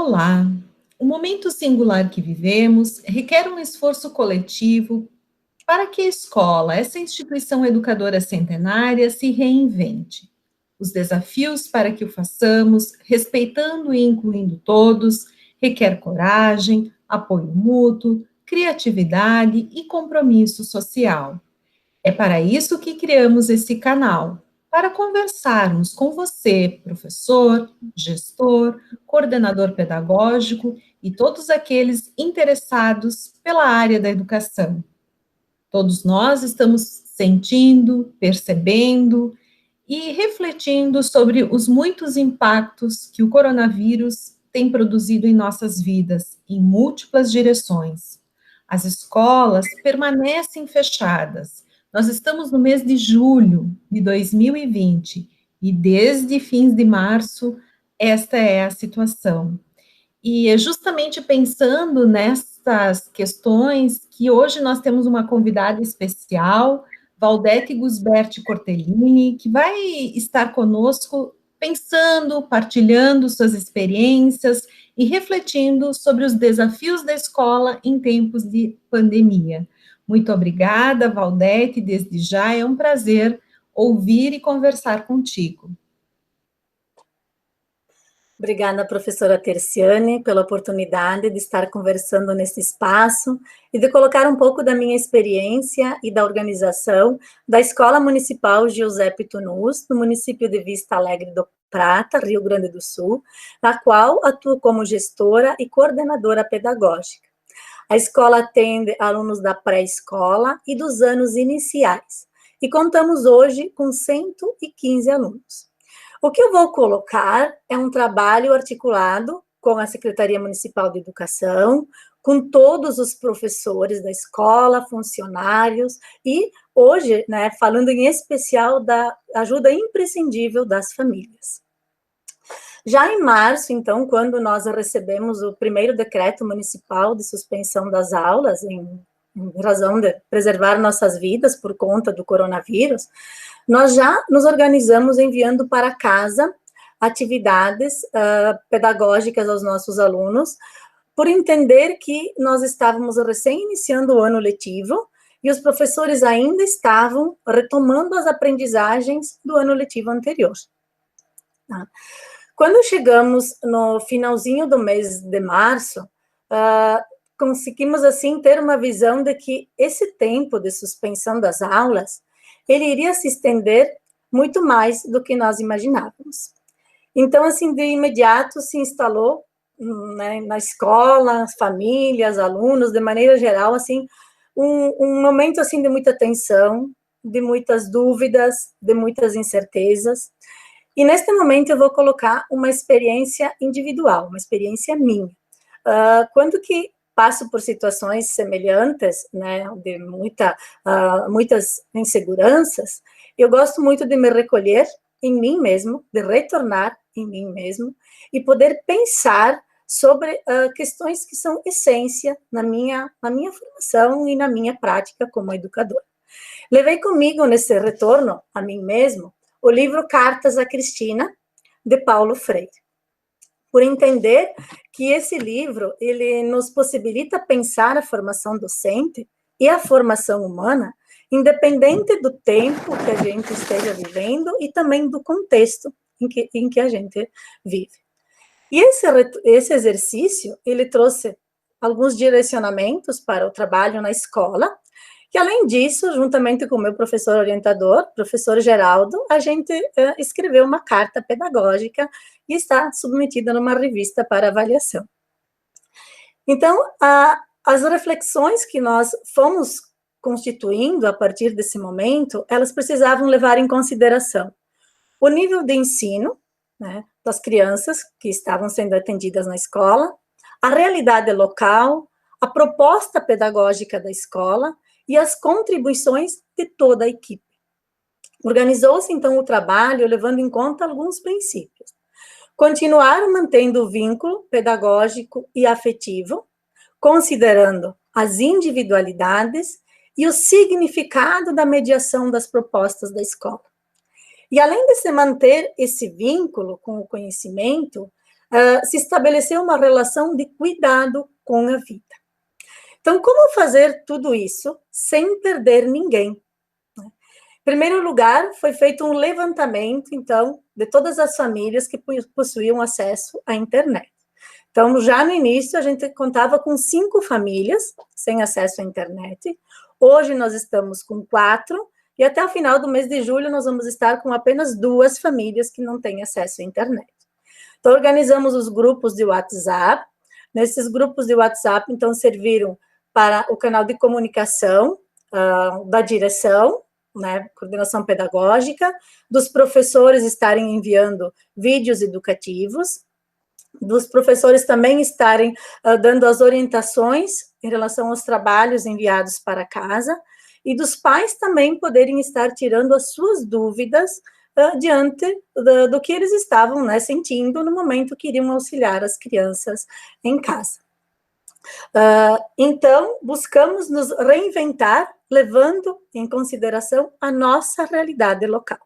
Olá! O momento singular que vivemos requer um esforço coletivo para que a escola, essa instituição educadora centenária, se reinvente. Os desafios para que o façamos, respeitando e incluindo todos, requer coragem, apoio mútuo, criatividade e compromisso social. É para isso que criamos esse canal, para conversarmos com você, professor, gestor, coordenador pedagógico e todos aqueles interessados pela área da educação. Todos nós estamos sentindo, percebendo e refletindo sobre os muitos impactos que o coronavírus tem produzido em nossas vidas, em múltiplas direções. As escolas permanecem fechadas. Nós estamos no mês de julho de 2020 e desde fins de março esta é a situação. E é justamente pensando nessas questões que hoje nós temos uma convidada especial, Valdete Gusberti Cortellini, que vai estar conosco pensando, partilhando suas experiências e refletindo sobre os desafios da escola em tempos de pandemia. Muito obrigada, Valdete, desde já é um prazer ouvir e conversar contigo. Obrigada, professora Terciane, pela oportunidade de estar conversando nesse espaço e de colocar um pouco da minha experiência e da organização da Escola Municipal Giuseppe Tunus, no município de Vista Alegre do Prata, Rio Grande do Sul, na qual atuo como gestora e coordenadora pedagógica. A escola atende alunos da pré-escola e dos anos iniciais, e contamos hoje com 115 alunos. O que eu vou colocar é um trabalho articulado com a Secretaria Municipal de Educação, com todos os professores da escola, funcionários, e hoje, né, falando em especial da ajuda imprescindível das famílias. Já em março, então, quando nós recebemos o primeiro decreto municipal de suspensão das aulas, em razão de preservar nossas vidas por conta do coronavírus, nós já nos organizamos enviando para casa atividades pedagógicas aos nossos alunos, por entender que nós estávamos recém iniciando o ano letivo e os professores ainda estavam retomando as aprendizagens do ano letivo anterior. Quando chegamos no finalzinho do mês de março, conseguimos, assim, ter uma visão de que esse tempo de suspensão das aulas, ele iria se estender muito mais do que nós imaginávamos. Então, assim, de imediato se instalou, né, na escola, famílias, alunos, de maneira geral, assim, um momento, assim, de muita tensão, de muitas dúvidas, de muitas incertezas. E neste momento eu vou colocar uma experiência individual, uma experiência minha. Quando que passo por situações semelhantes, né, de muitas inseguranças, eu gosto muito de me recolher em mim mesmo, de retornar em mim mesmo, e poder pensar sobre questões que são essência na minha formação e na minha prática como educadora. Levei comigo nesse retorno a mim mesmo o livro Cartas a Cristina, de Paulo Freire, por entender que esse livro, ele nos possibilita pensar a formação docente e a formação humana, independente do tempo que a gente esteja vivendo e também do contexto em que a gente vive. E esse exercício, ele trouxe alguns direcionamentos para o trabalho na escola, e além disso, juntamente com o meu professor orientador, professor Geraldo, a gente escreveu uma carta pedagógica e está submetida numa revista para avaliação. Então, as reflexões que nós fomos constituindo a partir desse momento, elas precisavam levar em consideração o nível de ensino, né, das crianças que estavam sendo atendidas na escola, a realidade local, a proposta pedagógica da escola e as contribuições de toda a equipe. Organizou-se, então, o trabalho levando em conta alguns princípios. Continuar mantendo o vínculo pedagógico e afetivo, considerando as individualidades e o significado da mediação das propostas da escola. E além de se manter esse vínculo com o conhecimento, se estabeleceu uma relação de cuidado com a vida. Então, como fazer tudo isso sem perder ninguém? Em primeiro lugar, foi feito um levantamento, então, de todas as famílias que possuíam acesso à internet. Então, já no início, a gente contava com 5 famílias sem acesso à internet. Hoje, nós estamos com 4, e até o final do mês de julho, nós vamos estar com apenas 2 famílias que não têm acesso à internet. Então, organizamos os grupos de WhatsApp. Nesses grupos de WhatsApp, então, serviram para o canal de comunicação da direção, né, coordenação pedagógica, dos professores estarem enviando vídeos educativos, dos professores também estarem dando as orientações em relação aos trabalhos enviados para casa, e dos pais também poderem estar tirando as suas dúvidas diante do que eles estavam, né, sentindo no momento que iriam auxiliar as crianças em casa. Então, buscamos nos reinventar, levando em consideração a nossa realidade local.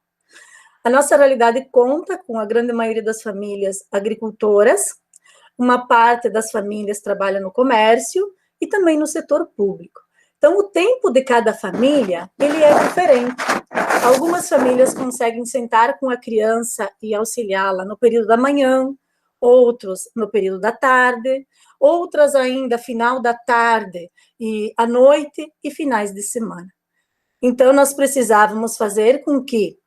A nossa realidade conta com a grande maioria das famílias agricultoras, uma parte das famílias trabalha no comércio e também no setor público. Então, o tempo de cada família, ele é diferente. Algumas famílias conseguem sentar com a criança e auxiliá-la no período da manhã, outros no período da tarde, outras ainda final da tarde e à noite e finais de semana. Então, nós precisávamos fazer com que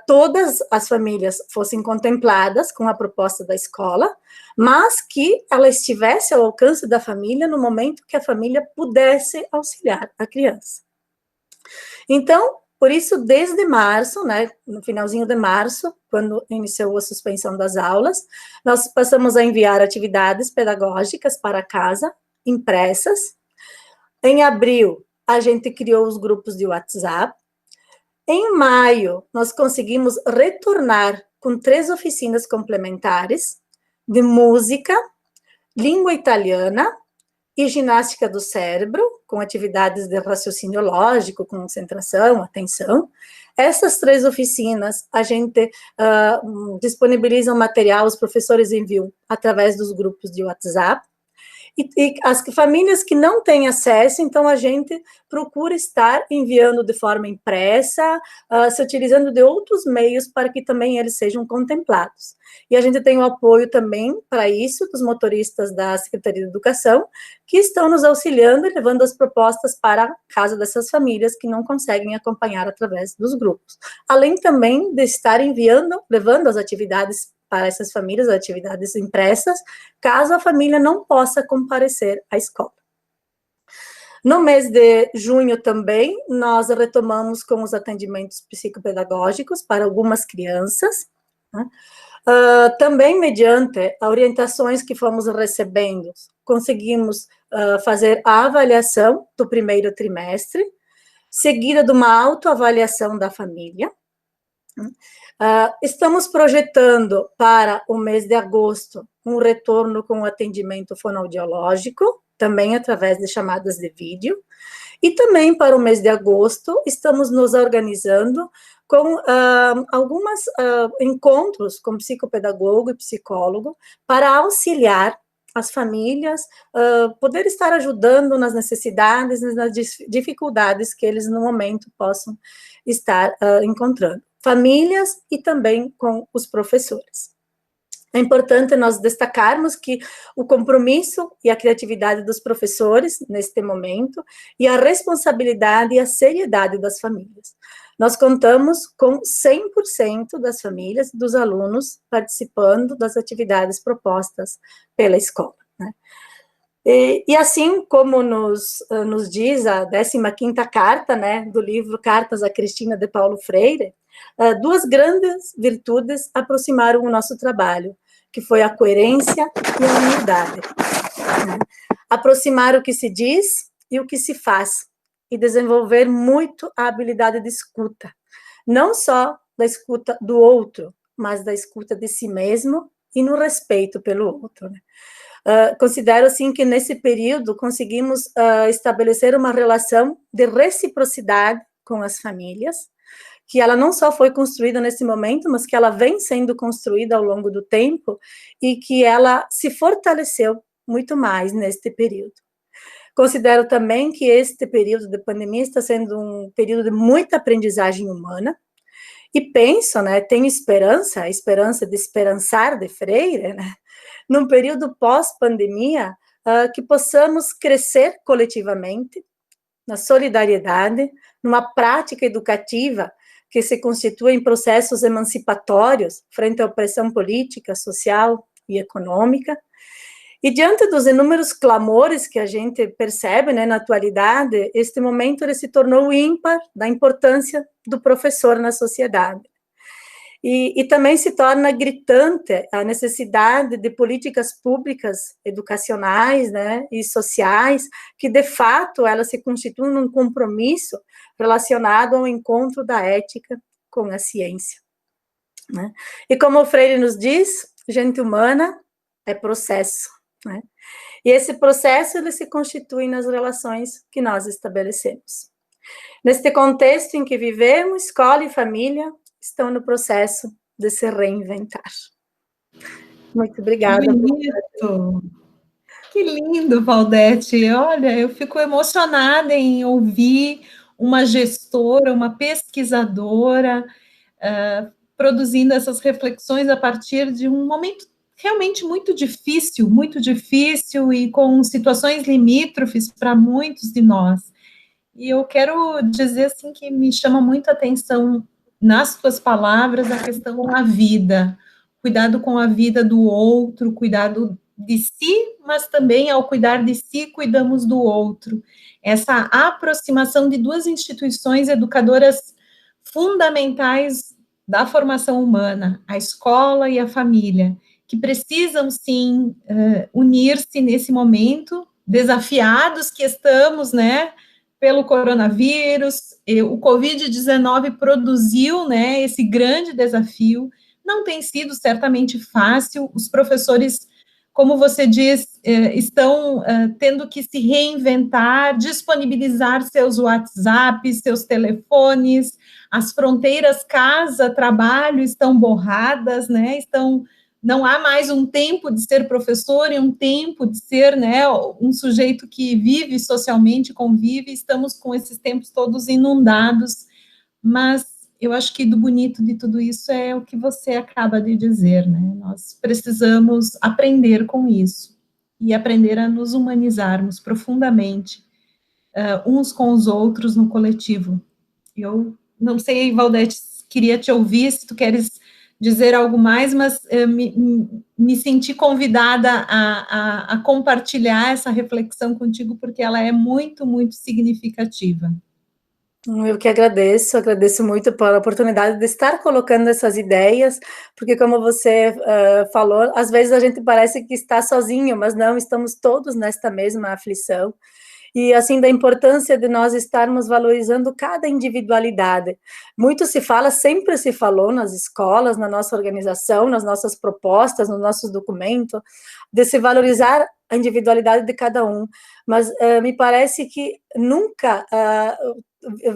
todas as famílias fossem contempladas com a proposta da escola, mas que ela estivesse ao alcance da família no momento que a família pudesse auxiliar a criança. Então, por isso, desde março, né, no finalzinho de março, quando iniciou a suspensão das aulas, nós passamos a enviar atividades pedagógicas para casa, impressas. Em abril, a gente criou os grupos de WhatsApp. Em maio, nós conseguimos retornar com 3 oficinas complementares de música, língua italiana e ginástica do cérebro, com atividades de raciocínio lógico, concentração, atenção. Essas 3 oficinas, a gente disponibiliza o material, os professores enviam através dos grupos de WhatsApp. E as famílias que não têm acesso, então a gente procura estar enviando de forma impressa, se utilizando de outros meios para que também eles sejam contemplados. E a gente tem o apoio também para isso dos motoristas da Secretaria de Educação, que estão nos auxiliando e levando as propostas para a casa dessas famílias que não conseguem acompanhar através dos grupos. Além também de estar enviando, levando as atividades para essas famílias, atividades impressas, caso a família não possa comparecer à escola. No mês de junho também, nós retomamos com os atendimentos psicopedagógicos para algumas crianças, né? Também mediante orientações que fomos recebendo, conseguimos fazer a avaliação do primeiro trimestre, seguida de uma autoavaliação da família. Estamos projetando para o mês de agosto um retorno com atendimento fonoaudiológico, também através de chamadas de vídeo, e também para o mês de agosto estamos nos organizando com alguns encontros com psicopedagogo e psicólogo para auxiliar as famílias, poder estar ajudando nas necessidades, nas dificuldades que eles no momento possam estar encontrando. Famílias e também com os professores. É importante nós destacarmos que o compromisso e a criatividade dos professores, neste momento, e a responsabilidade e a seriedade das famílias. Nós contamos com 100% das famílias, dos alunos, participando das atividades propostas pela escola, né? E assim como nos diz a 15ª carta, né, do livro Cartas a Cristina de Paulo Freire, 2 grandes virtudes aproximaram o nosso trabalho, que foi a coerência e a humildade. Aproximar o que se diz e o que se faz, e desenvolver muito a habilidade de escuta, não só da escuta do outro, mas da escuta de si mesmo e no respeito pelo outro, né? Considero, assim, que nesse período conseguimos estabelecer uma relação de reciprocidade com as famílias, que ela não só foi construída nesse momento, mas que ela vem sendo construída ao longo do tempo e que ela se fortaleceu muito mais neste período. Considero também que este período de pandemia está sendo um período de muita aprendizagem humana, e penso, né, tenho esperança, a esperança de esperançar de Freire, né, num período pós-pandemia, que possamos crescer coletivamente, na solidariedade, numa prática educativa que se constitua em processos emancipatórios frente à opressão política, social e econômica. E diante dos inúmeros clamores que a gente percebe, né, na atualidade, este momento ele se tornou ímpar da importância do professor na sociedade. E também se torna gritante a necessidade de políticas públicas educacionais, né, e sociais, que de fato elas se constituem num compromisso relacionado ao encontro da ética com a ciência, né? E como o Freire nos diz, gente humana é processo, né? E esse processo ele se constitui nas relações que nós estabelecemos. Neste contexto em que vivemos, escola e família estão no processo de se reinventar. Muito obrigada. Que bonito! Que lindo, Valdete. Olha, eu fico emocionada em ouvir uma gestora, uma pesquisadora, produzindo essas reflexões a partir de um momento realmente muito difícil e com situações limítrofes para muitos de nós. E eu quero dizer assim que me chama muito a atenção nas suas palavras a questão da vida, cuidado com a vida do outro, cuidado de si, mas também ao cuidar de si, cuidamos do outro. Essa aproximação de duas instituições educadoras fundamentais da formação humana, a escola e a família, que precisam, sim, unir-se nesse momento, desafiados que estamos, né, pelo coronavírus, o Covid-19 produziu, né, esse grande desafio, não tem sido certamente fácil, os professores, como você diz, estão tendo que se reinventar, disponibilizar seus WhatsApps, seus telefones, as fronteiras casa-trabalho estão borradas, né, não há mais um tempo de ser professor e um tempo de ser, né, um sujeito que vive socialmente, convive, estamos com esses tempos todos inundados, mas eu acho que do bonito de tudo isso é o que você acaba de dizer, né, nós precisamos aprender com isso, e aprender a nos humanizarmos profundamente, uns com os outros no coletivo. Eu não sei, Valdete, queria te ouvir, se tu queres dizer algo mais, mas me senti convidada a compartilhar essa reflexão contigo, porque ela é muito, muito significativa. Eu que agradeço muito pela oportunidade de estar colocando essas ideias, porque como você falou, às vezes a gente parece que está sozinho, mas não, estamos todos nesta mesma aflição, e assim, da importância de nós estarmos valorizando cada individualidade. Muito se fala, sempre se falou nas escolas, na nossa organização, nas nossas propostas, nos nossos documentos, de se valorizar a individualidade de cada um, mas me parece que nunca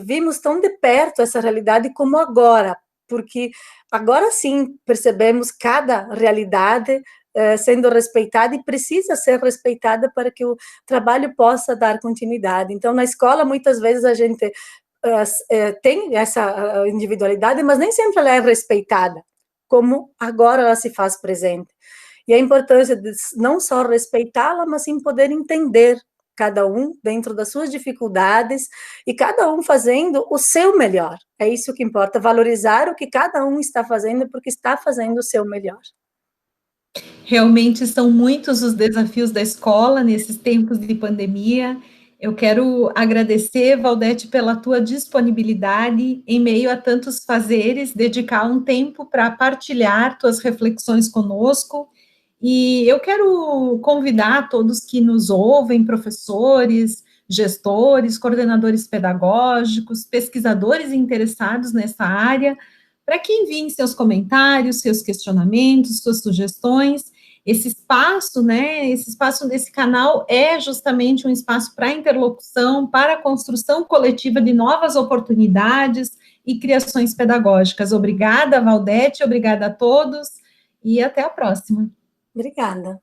vimos tão de perto essa realidade como agora, porque agora sim percebemos cada realidade sendo respeitada e precisa ser respeitada para que o trabalho possa dar continuidade. Então, na escola, muitas vezes a gente tem essa individualidade, mas nem sempre ela é respeitada, como agora ela se faz presente. E a importância de não só respeitá-la, mas sim poder entender cada um dentro das suas dificuldades e cada um fazendo o seu melhor. É isso que importa, valorizar o que cada um está fazendo, porque está fazendo o seu melhor. Realmente são muitos os desafios da escola nesses tempos de pandemia. Eu quero agradecer, Valdete, pela tua disponibilidade em meio a tantos fazeres, dedicar um tempo para partilhar tuas reflexões conosco. E eu quero convidar todos que nos ouvem, professores, gestores, coordenadores pedagógicos, pesquisadores interessados nessa área, para que enviem seus comentários, seus questionamentos, suas sugestões. esse espaço, né, esse espaço desse canal é justamente um espaço para interlocução, para a construção coletiva de novas oportunidades e criações pedagógicas. Obrigada, Valdete, obrigada a todos, e até a próxima. Obrigada.